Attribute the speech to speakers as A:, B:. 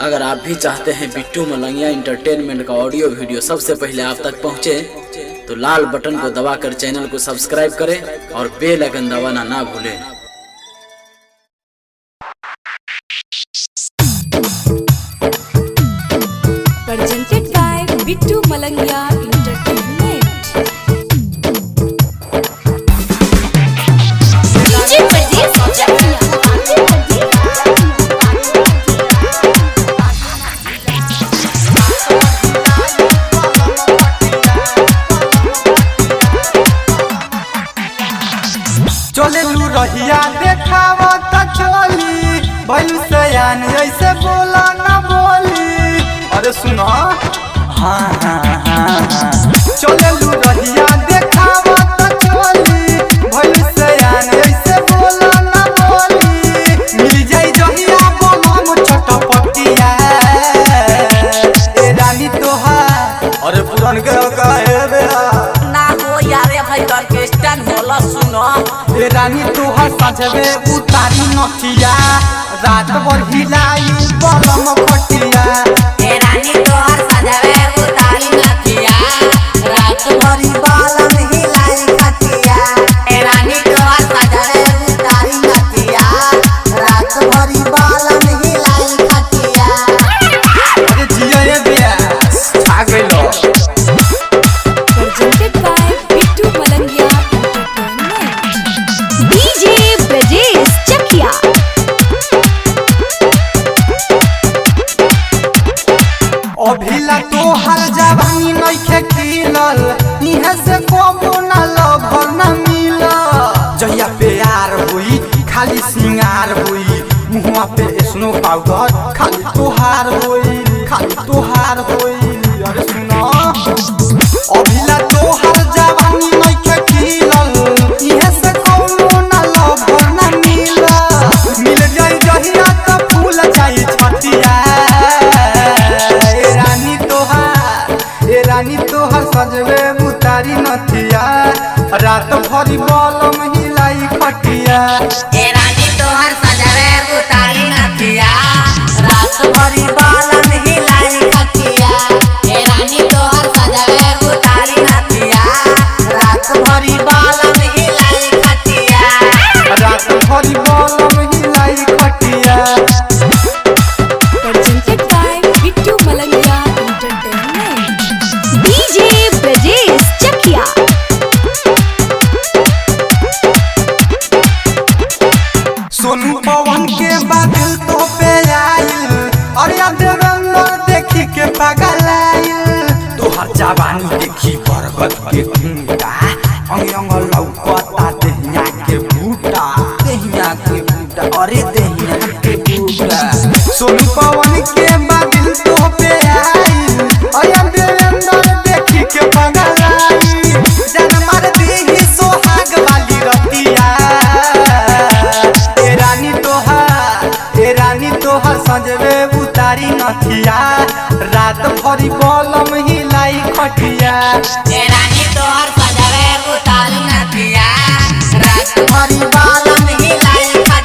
A: अगर आप भी चाहते हैं बिट्टू मलंगिया इंटरटेनमेंट का ऑडियो वीडियो सबसे पहले आप तक पहुंचे, तो लाल बटन को दबाकर चैनल को सब्सक्राइब करें और बेल आइकन दबाना ना भूलें।
B: Presented by Bittu Malangia Entertainment. DJ Pradeep Chakia.
C: चले लू रहिया देखावा त चली भइल सयान ऐसे बोला ना बोली। अरे सुनो हाँ चले लू रहिया देखावा त चली भइल सयान ऐसे बोला ना बोली। मिल जाई जहिया बोलम चटपटिया ए रानी तोहार। अरे पुरान के काहे बे
D: ना हो यारे भाई ऑर्केस्ट्रा होला सुनो।
C: ए रानी तोहर सजवे उतारी नथिया रात भर हिलाई बलम खटिया।
D: ए रानी तोहर सजवे उतारी नथिया रात भरी बालम हिलाई खटिया। ए रानी तोहर सजवे उतारी नथिया रात भरी बालम हिलाई खटिया।
C: अरे जिया ये बेस छा गइलो।
B: Presented by Bittu Malangia Entertainment. DJ Pradeep Chakia.
C: अभिला तोहर जवानी नइखे खिलल इहे से कबो ना लभर ना मिलल। जहिया प्यार हुई खाली सिंगार हुई मुहवा पे स्नो पाउडर खाली तोहार हुई खाली तोहार हुई। अरे सुनो अभिला तोहर जवानी नइखे खिलल इहे से कबो ना लभर ना मिलल। मिल जाई जहिया त फूल जाई छतिया। ए रानी तोहर सजवे उतारी नथिया रात भरी बलम हिलाई खटिया।
D: ए रानी तोहर सजवे उतारी नथिया रात भरी बालम हिलाई खटिया। ए रानी तोहर सजवे उतारी नथिया रात भरी बालम हिलाई खटिया।
C: रात भरी बलम हिलाई खटिया।
B: Presented by Bittu Malangia Entertainment. DJ Pradeep Chakia.
C: Sonu पवन के बादल तो पे आइल और या देवेंद्र देखी के पागल आइल। तोहर जवानी देखी बरगद के खूंटा अंग अंग लौकता देहिया के बूटा देहिया के बूटा। अरे देहिया के बूटा सोनू पवन के बादल तो पे आइल और या देवेंद्र देखी के पागल आइल। जन मार देही सोहाग वाली रतिया। ए रानी तोहर सजवे उतारी नथिया रात भरी बलम हिलाई खटिया।
D: ए रानी तोहर सजवे उतारी नथिया रात भरी बालम हिलाई खटिया।